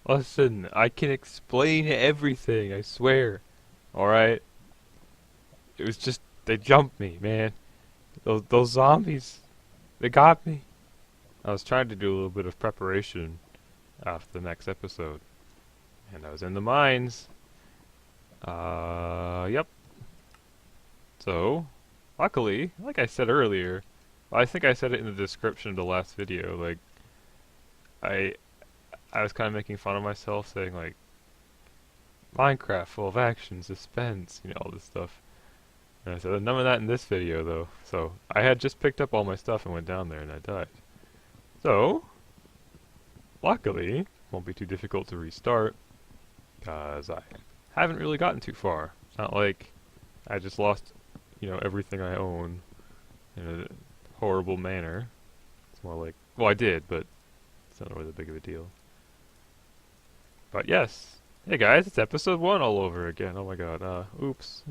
Listen, I can explain everything, I swear. Alright? It was just, they jumped me, man. Those zombies, they got me. I was trying to do a little bit of preparation after the next episode. And I was in the mines. Yep. So, luckily, like I said earlier, well, I think I said it in the description of the last video, like, I I was kind of making fun of myself, saying like, Minecraft full of action, suspense, all this stuff. And I said, none of that in this video though. So, I had just picked up all my stuff and went down there and I died. So, luckily, won't be too difficult to restart, because I haven't really gotten too far. It's not like I just lost, everything I own in a horrible manner. It's more like, well, I did, but it's not really that big of a deal. But yes, hey guys, it's episode 1 all over again. Oh my god, oops.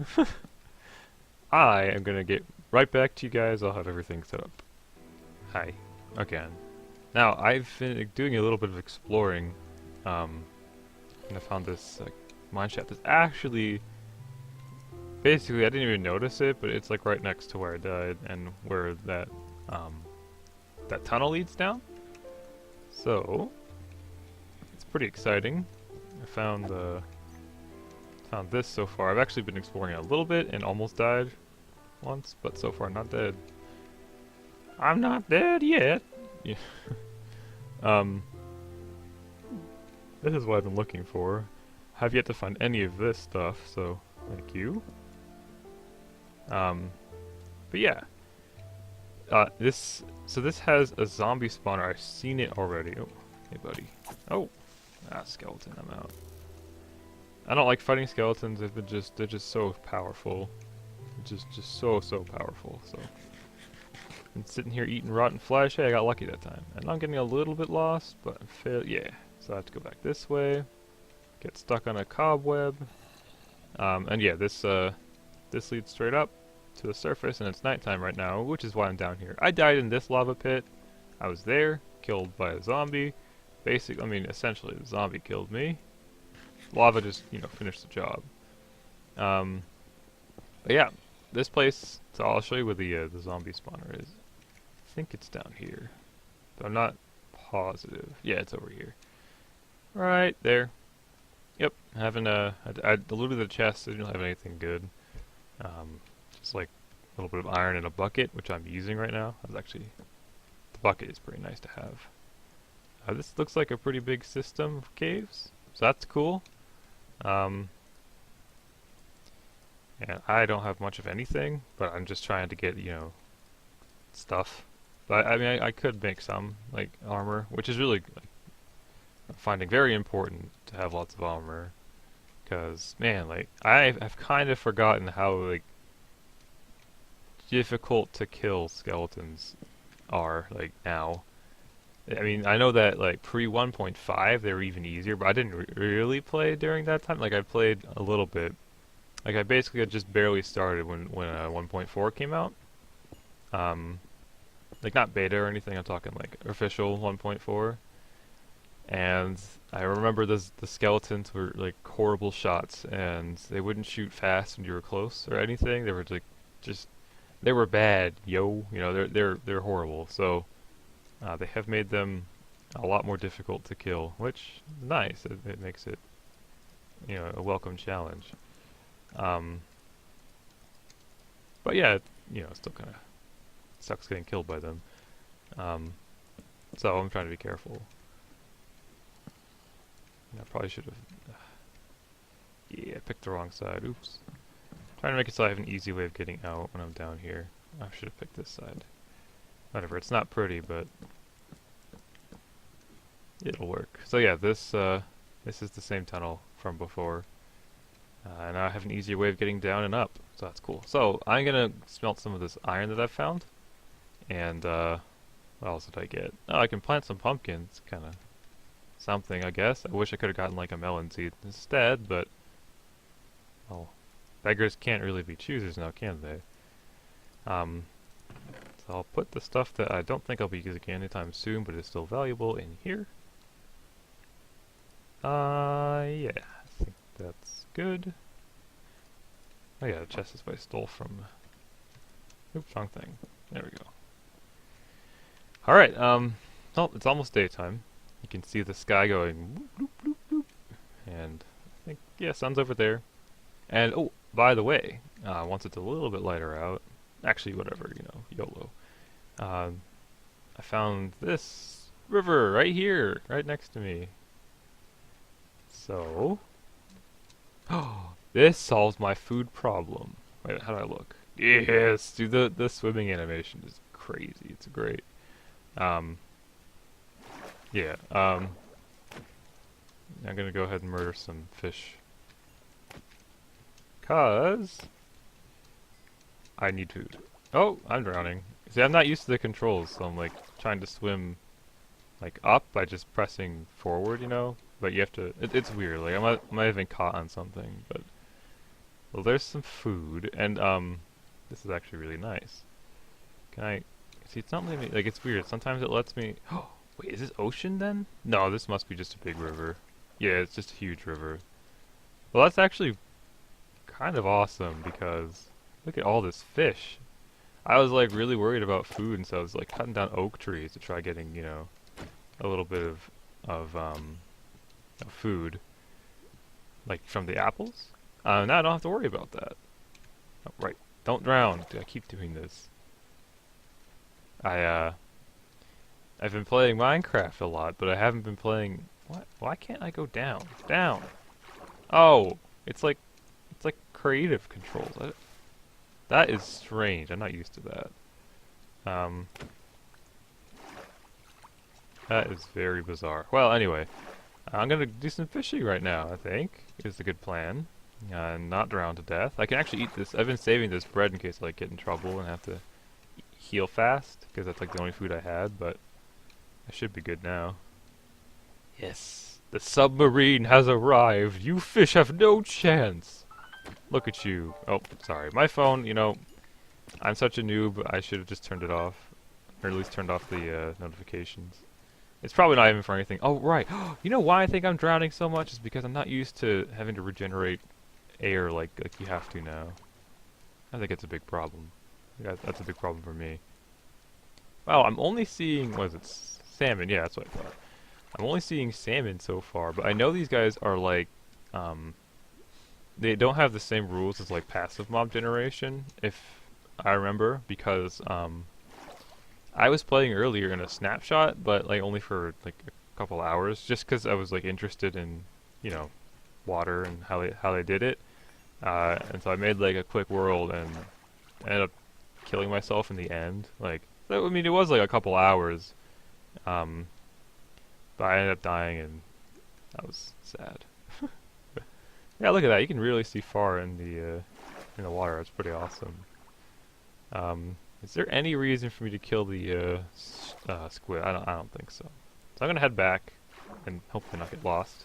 I am gonna get right back to you guys. I'll have everything set up. Hi, again. Now, I've been doing a little bit of exploring, and I found this mine shaft. It's actually, basically, I didn't even notice it, but it's like right next to where I died and where um, that tunnel leads down. So, it's pretty exciting. I found this so far. I've actually been exploring it a little bit and almost died once, but so far not dead. I'm not dead yet. Yeah. um, this is what I've been looking for. Have yet to find any of this stuff, so thank you. But yeah. This has a zombie spawner. I've seen it already. Oh, hey buddy. Oh, skeleton. I'm out. I don't like fighting skeletons. They're just so powerful. Just so powerful. So I'm sitting here eating rotten flesh. Hey, I got lucky that time. And I'm getting a little bit lost, but yeah. So I have to go back this way. Get stuck on a cobweb. And yeah, this leads straight up to the surface, and it's nighttime right now, which is why I'm down here. I died in this lava pit. I was there, killed by a zombie. Essentially, the zombie killed me. Lava just, finished the job. But yeah, this place. So I'll show you where the zombie spawner is. I think it's down here, but I'm not positive. Yeah, it's over here. Right there. Yep, I looted the chest. I didn't have anything good. Just like a little bit of iron in a bucket, which I'm using right now. The bucket is pretty nice to have. This looks like a pretty big system of caves, so that's cool. And I don't have much of anything, but I'm just trying to get, stuff. But I could make some, like armor, which is really I'm finding very important to have lots of armor. Because, man, I've kind of forgotten how, difficult to kill skeletons are, now. I know that, pre 1.5, they were even easier, but I didn't really play during that time. I played a little bit. I basically had just barely started when 1.4 came out. Not beta or anything, I'm talking, official 1.4. And I remember the skeletons were, horrible shots, and they wouldn't shoot fast when you were close or anything. They were, they were bad, yo. They're horrible. So, they have made them a lot more difficult to kill, which is nice. It makes it, a welcome challenge. But yeah, it still kind of sucks getting killed by them. So I'm trying to be careful. I probably should have. Yeah, I picked the wrong side. Oops. Trying to make it so I have an easy way of getting out when I'm down here. I should have picked this side. Whatever, it's not pretty, but it'll work. So yeah, this is the same tunnel from before. And now I have an easier way of getting down and up, so that's cool. So I'm gonna smelt some of this iron that I've found, and what else did I get? Oh, I can plant some pumpkins, kind of something, I guess. I wish I could have gotten a melon seed instead, but well, beggars can't really be choosers now, can they? So I'll put the stuff that I don't think I'll be using anytime soon, but is still valuable in here. Yeah, I think that's good. Oh yeah, the chest is what I stole from... Oops, wrong thing. There we go. Alright, well, it's almost daytime. You can see the sky going whoop, whoop, whoop, whoop. And I think, yeah, sun's over there. And, oh, by the way, once it's a little bit lighter out, actually, whatever, you know, YOLO. I found this river right here, right next to me. So, oh, this solves my food problem. Wait, how do I look? Yes, dude, the swimming animation is crazy. It's great. Um, yeah. I'm gonna go ahead and murder some fish, cause I need food. Oh, I'm drowning. See, I'm not used to the controls, so I'm like trying to swim like up by just pressing forward, you know. But you have to. It's weird. Like I might have been caught on something, but well, there's some food, and this is actually really nice. Can I see? It's not letting me. Like it's weird. Sometimes it lets me. Oh, wait, is this ocean then? No, this must be just a big river. Yeah, it's just a huge river. Well, that's actually kind of awesome because look at all this fish. I was like really worried about food, and so I was like cutting down oak trees to try getting, you know, a little bit of food, like from the apples. Now I don't have to worry about that. Oh, right, don't drown. Dude, I keep doing this. I've been playing Minecraft a lot, but I haven't been playing. What? Why can't I go down? Down. Oh, it's like creative controls. That is strange. I'm not used to that. That is very bizarre. Well, anyway, I'm gonna do some fishing right now, I think, is a good plan. And not drown to death. I can actually eat this. I've been saving this bread in case I like get in trouble and have to heal fast, because that's like the only food I had, but I should be good now. Yes, the submarine has arrived. You fish have no chance. Look at you. Oh, sorry. My phone, you know, I'm such a noob, I should have just turned it off. Or at least turned off the notifications. It's probably not even for anything. Oh, right. You know why I think I'm drowning so much? Is because I'm not used to having to regenerate air like you have to now. I think it's a big problem. Yeah, that's a big problem for me. Wow, I'm only seeing, what is it, salmon? Yeah, that's what I thought. I'm only seeing salmon so far, but I know these guys are like, they don't have the same rules as like passive mob generation, if I remember, because I was playing earlier in a snapshot, but like only for like a couple hours, just because I was like interested in, you know, water and how they did it, and so I made like a quick world and ended up killing myself in the end. Like, so, I mean, it was like a couple hours, but I ended up dying, and that was sad. Yeah, look at that. You can really see far in the water. It's pretty awesome. Is there any reason for me to kill the squid? I don't think so. So I'm gonna head back and hopefully not get lost.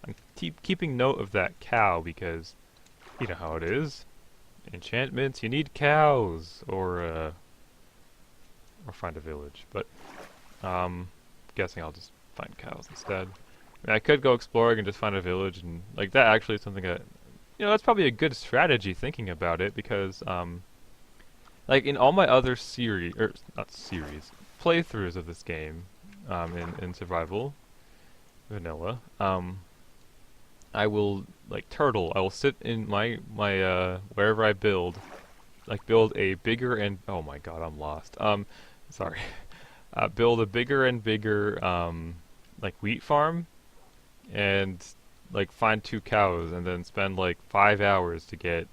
I'm keeping note of that cow because you know how it is. Enchantments, you need cows or find a village. But guessing I'll just find cows instead. I mean, I could go exploring and just find a village, and like that actually is something that, you know, that's probably a good strategy thinking about it, because like in all my other series, or not series, playthroughs of this game, in survival, vanilla, I will like turtle. I will sit in my wherever I build, like build a bigger and oh my god, I'm lost. Sorry, build a bigger and bigger like wheat farm, and like find 2 cows, and then spend like 5 hours to get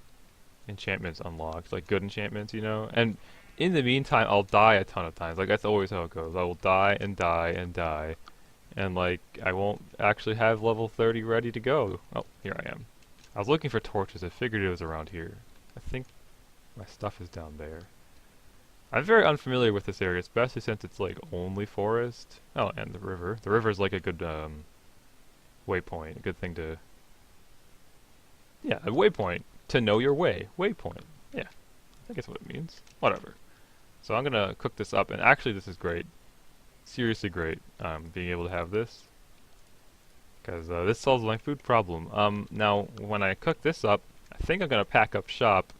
enchantments unlocked, like good enchantments, you know? And in the meantime, I'll die a ton of times. Like, that's always how it goes. I will die and die and die. And, like, I won't actually have level 30 ready to go. Oh, here I am. I was looking for torches. I figured it was around here. I think my stuff is down there. I'm very unfamiliar with this area, especially since it's, like, only forest. Oh, and the river. The river is, like, a good, waypoint. A good thing to... Yeah, a waypoint. To know your way. Waypoint. Yeah. I think that's what it means. Whatever. So I'm gonna cook this up, and actually this is great. Seriously great, being able to have this. because this solves my food problem. Now, when I cook this up, I think I'm gonna pack up shop.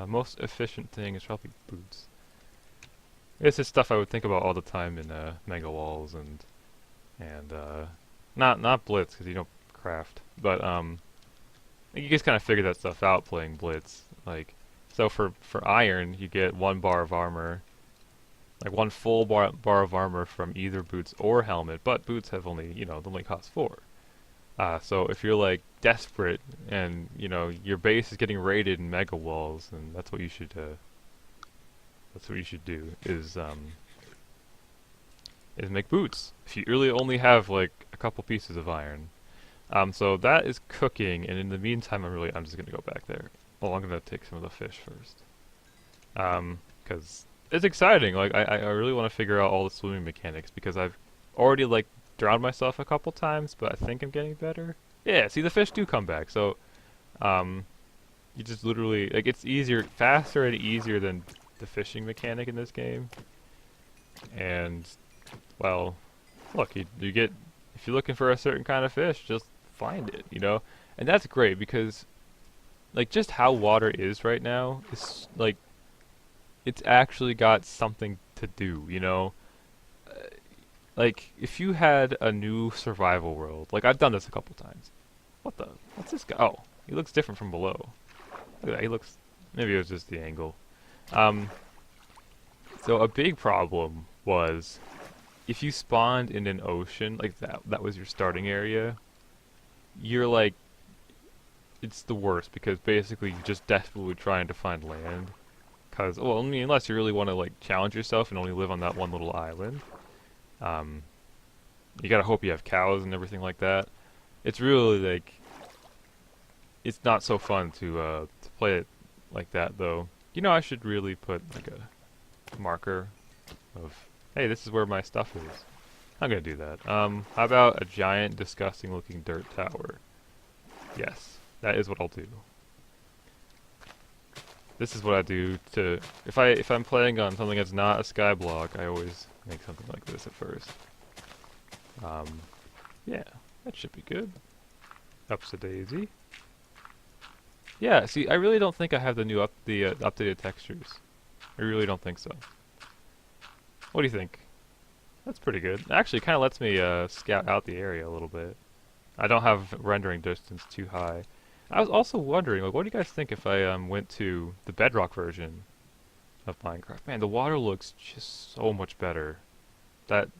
Most efficient thing is probably boots. This is stuff I would think about all the time in Mega Walls and not Blitz because you don't craft, but you just kind of figure that stuff out playing Blitz. Like, so for iron, you get 1 bar of armor, like 1 full bar of armor from either boots or helmet, but boots have only, they only cost 4. So if you're like desperate and your base is getting raided in Mega Walls, then that's what you should do is make boots. If you really only have like a couple pieces of iron. So that is cooking, and in the meantime, I'm just gonna go back there. Well, I'm gonna take some of the fish first, because it's exciting. Like I really want to figure out all the swimming mechanics because I've already like drowned myself a couple times, but I think I'm getting better. Yeah, see the fish do come back. So, you just literally like it's easier, faster and easier than the fishing mechanic in this game. And well, look, you get if you're looking for a certain kind of fish, just find it, and that's great because like just how water is right now is like it's actually got something to do, like if you had a new survival world, like I've done this a couple times. What's this guy? Oh, he looks different from below. Look at that, he looks, maybe it was just the angle. So a big problem was if you spawned in an ocean, like that was your starting area, you're like, it's the worst because basically you're just desperately trying to find land. Cause, well, I mean, unless you really want to like challenge yourself and only live on that one little island, you gotta hope you have cows and everything like that. It's really like, it's not so fun to play it like that though. I should really put like a marker of, hey, this is where my stuff is. I'm gonna do that. How about a giant, disgusting looking dirt tower? Yes, that is what I'll do. This is what I do to, if I'm playing on something that's not a sky block, I always make something like this at first. Yeah, that should be good. Ups a daisy. Yeah, see, I really don't think I have the updated textures. I really don't think so. What do you think? That's pretty good. Actually, it kind of lets me scout out the area a little bit. I don't have rendering distance too high. I was also wondering, like, what do you guys think if I went to the bedrock version of Minecraft? Man, the water looks just so much better. It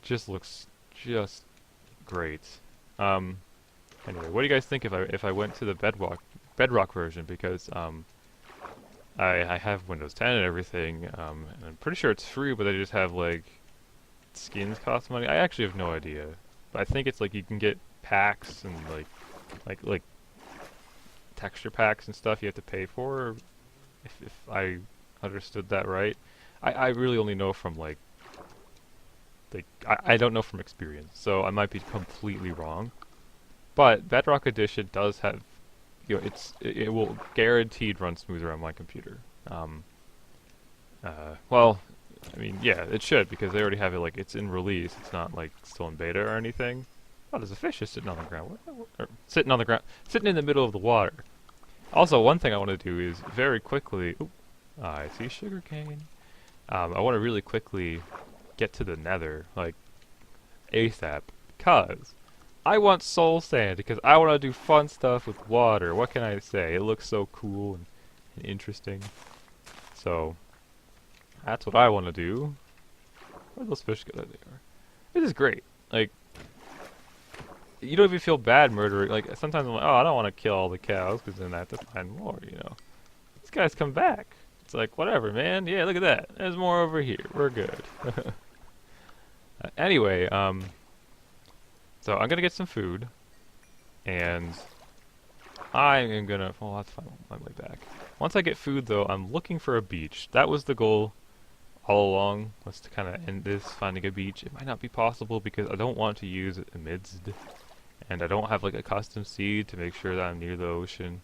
just looks just great. Anyway, what do you guys think if I went to the bedrock version? Because I have Windows 10 and everything, and I'm pretty sure it's free, but they just have like skins cost money. I actually have no idea, but I think it's like you can get packs and like texture packs and stuff you have to pay for. If I understood that right, I really only know from like I don't know from experience, so I might be completely wrong. But Bedrock Edition does have, it will guaranteed run smoother on my computer. Well, I mean, yeah, it should because they already have it like it's in release. It's not like still in beta or anything. Oh, there's a fish just sitting on the ground. Or sitting on the ground, sitting in the middle of the water. Also, one thing I want to do is very quickly. Ooh, I see sugarcane. I want to really quickly get to the Nether, like ASAP, because I want soul sand because I want to do fun stuff with water. What can I say? It looks so cool and interesting. So that's what I want to do. Where those fish go? There they are. This is great. Like, you don't even feel bad murdering. Like, sometimes I'm like, oh, I don't want to kill all the cows because then I have to find more, These guys come back. It's like, whatever, man. Yeah, look at that. There's more over here. We're good. Anyway, so I'm gonna get some food, and I am gonna, well, I'll have to find my way back. Once I get food, though, I'm looking for a beach. That was the goal all along, was to kind of end this, finding a beach. It might not be possible because I don't want to use it amidst, and I don't have like a custom seed to make sure that I'm near the ocean,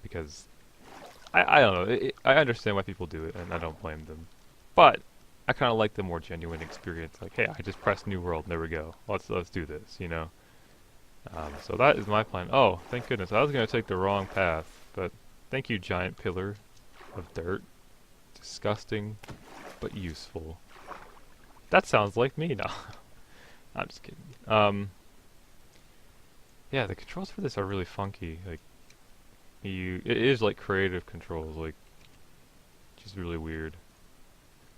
because I don't know. I understand why people do it, and I don't blame them. But I kind of like the more genuine experience. Like, hey, I just pressed New World, there we go. Let's do this, you know. So that is my plan. Oh, thank goodness. I was gonna take the wrong path, but thank you, giant pillar of dirt. Disgusting, but useful. That sounds like me now. I'm just kidding. Yeah, the controls for this are really funky. Like, it is like creative controls, like, which is really weird.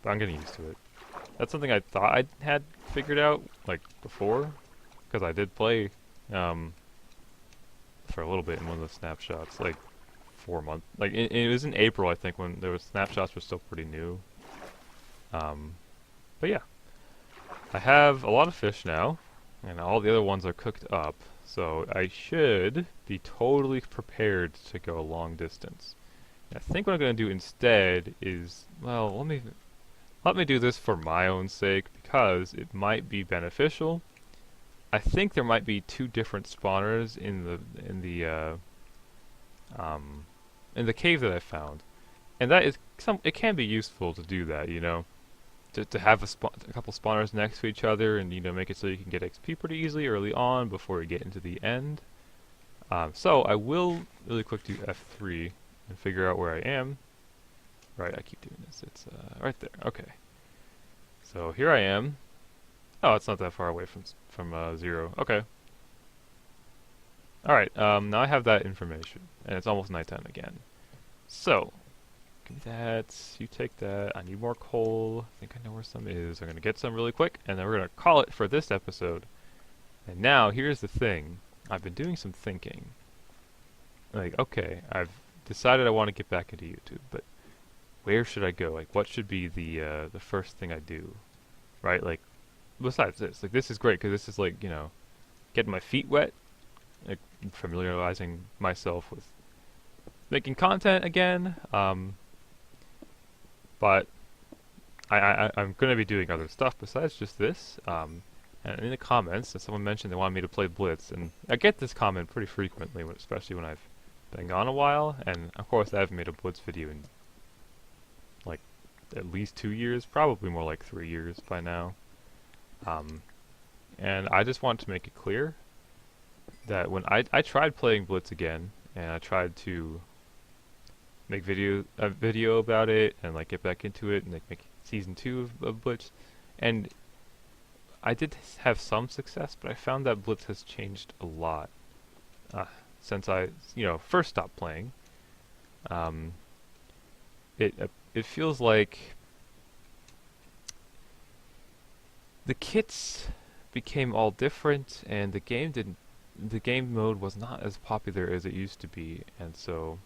But I'm getting used to it. That's something I thought I had figured out, like, before, because I did play, for a little bit in one of the snapshots, like, 4 months. Like, it was in April, I think, when there was snapshots were still pretty new. But yeah. I have a lot of fish now, and all the other ones are cooked up, so I should be totally prepared to go a long distance. And I think what I'm going to do instead is, well, let me do this for my own sake, because it might be beneficial. I think there might be two different spawners in the cave that I found, and that is it can be useful to do that, you know. To have a couple spawners next to each other, and you know, make it so you can get XP pretty easily early on before you get into the end. So I will really quick do F3 and figure out where I am. Right, I keep doing this. It's right there. Okay. So here I am. Oh, it's not that far away from 0. Okay. All right. Now I have that information, and it's almost nighttime again. So. Give me that, you take that, I need more coal, I think I know where some is, I'm gonna get some really quick, and then we're gonna call it for this episode. And now, here's the thing, I've been doing some thinking. Like, okay, I've decided I want to get back into YouTube, but where should I go? Like, what should be the first thing I do? Right, like, besides this, like, this is great, because this is like, you know, getting my feet wet, like, familiarizing myself with making content again, but I'm going to be doing other stuff besides just this. And in the comments, someone mentioned they wanted me to play Blitz, and I get this comment pretty frequently, especially when I've been gone a while. And of course, I haven't made a Blitz video in like at least 2 years, probably more like 3 years by now. And I just want to make it clear that when I tried playing Blitz again, and I tried to make a video about it and like get back into it and like make season 2 of Blitz, and I did have some success, but I found that Blitz has changed a lot since I first stopped playing. It feels like the kits became all different, and the game mode was not as popular as it used to be, and so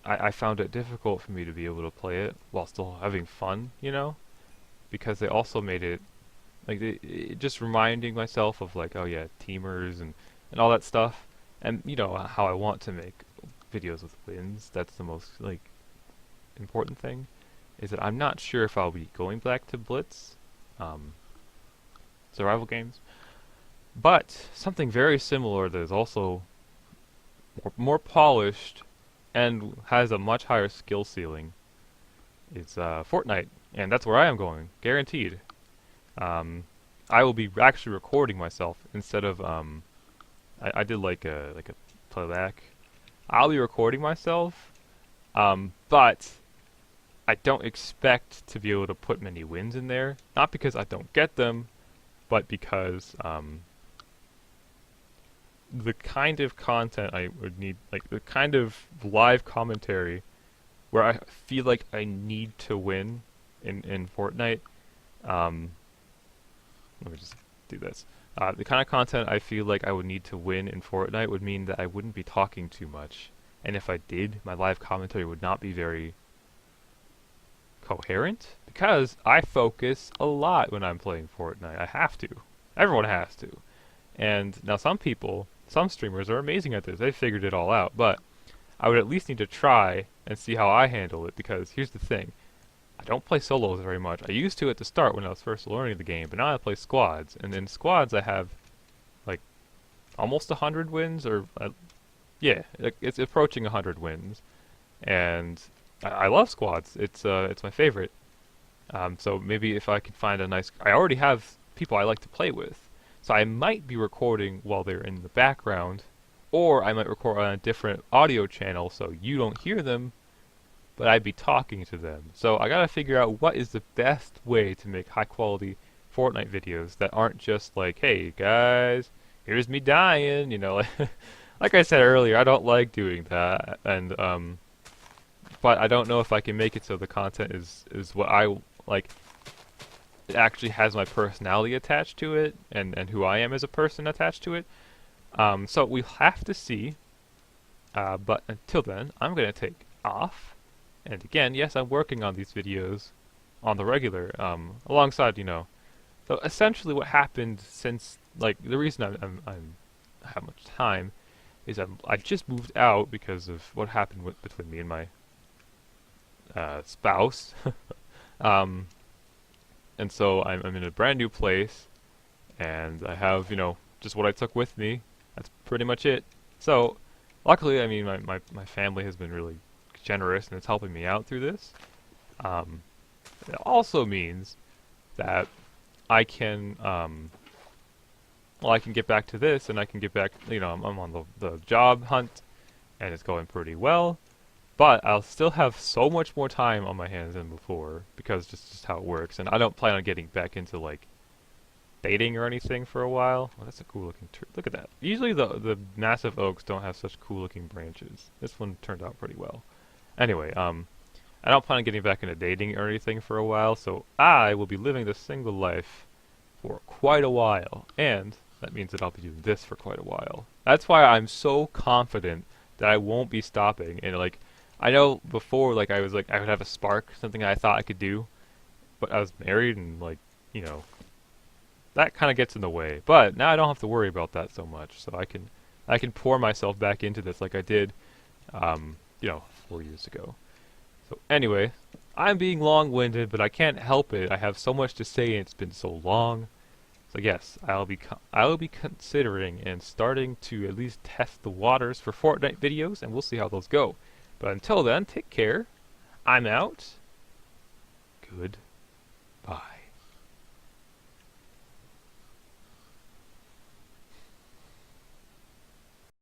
I found it difficult for me to be able to play it while still having fun, you know, because they also made it like just reminding myself of like, oh yeah, teamers and all that stuff, and you know how I want to make videos with wins. That's the most like important thing, is that I'm not sure if I'll be going back to Blitz, survival games, but something very similar that is also more polished and has a much higher skill ceiling is Fortnite, and that's where I am going, guaranteed. I will be actually recording myself instead of I did like a playback. I'll be recording myself, but I don't expect to be able to put many wins in there. Not because I don't get them, but because the kind of content I would need, like the kind of live commentary where I feel like I need to win in Fortnite. Let me just do this. The kind of content I feel like I would need to win in Fortnite would mean that I wouldn't be talking too much. And if I did, my live commentary would not be very coherent, because I focus a lot when I'm playing Fortnite. I have to. Everyone has to. And now some streamers are amazing at this. They figured it all out, but I would at least need to try and see how I handle it, because here's the thing. I don't play solos very much. I used to at the start when I was first learning the game, but now I play squads. And in squads I have like almost 100 wins, or yeah, it's approaching 100 wins. And I love squads. It's my favorite. So maybe if I can find a nice, I already have people I like to play with, so I might be recording while they're in the background, or I might record on a different audio channel so you don't hear them, but I'd be talking to them. So I gotta figure out what is the best way to make high quality Fortnite videos that aren't just like, hey guys, here's me dying, you know, like I said earlier, I don't like doing that, and but I don't know if I can make it so the content is what I like. It actually has my personality attached to it, and who I am as a person attached to it. So we'll have to see. But until then, I'm gonna take off. And again, yes, I'm working on these videos on the regular, alongside, you know. So essentially, what happened since, like, the reason I have much time is I just moved out because of what happened between me and my spouse. um, and so I'm in a brand new place, and I have, you know, just what I took with me. That's pretty much it. So, luckily, I mean, my family has been really generous and it's helping me out through this. It also means that I can, well, I can get back to this, and I can get back, you know, I'm on the job hunt, and it's going pretty well. But I'll still have so much more time on my hands than before, because just how it works. And I don't plan on getting back into, like, dating or anything for a while. Well, that's a cool looking tree. Look at that. Usually the massive oaks don't have such cool looking branches. This one turned out pretty well. Anyway, I don't plan on getting back into dating or anything for a while, so I will be living the single life for quite a while. And that means that I'll be doing this for quite a while. That's why I'm so confident that I won't be stopping. And, like, I know before, like, I was like, I would have a spark, something I thought I could do, but I was married and, like, you know, that kind of gets in the way. But now I don't have to worry about that so much, so I can pour myself back into this like I did, you know, 4 years ago. So anyway, I'm being long-winded, but I can't help it. I have so much to say, and it's been so long. So yes, I will be considering and starting to at least test the waters for Fortnite videos, and we'll see how those go. But until then, take care. I'm out. Goodbye.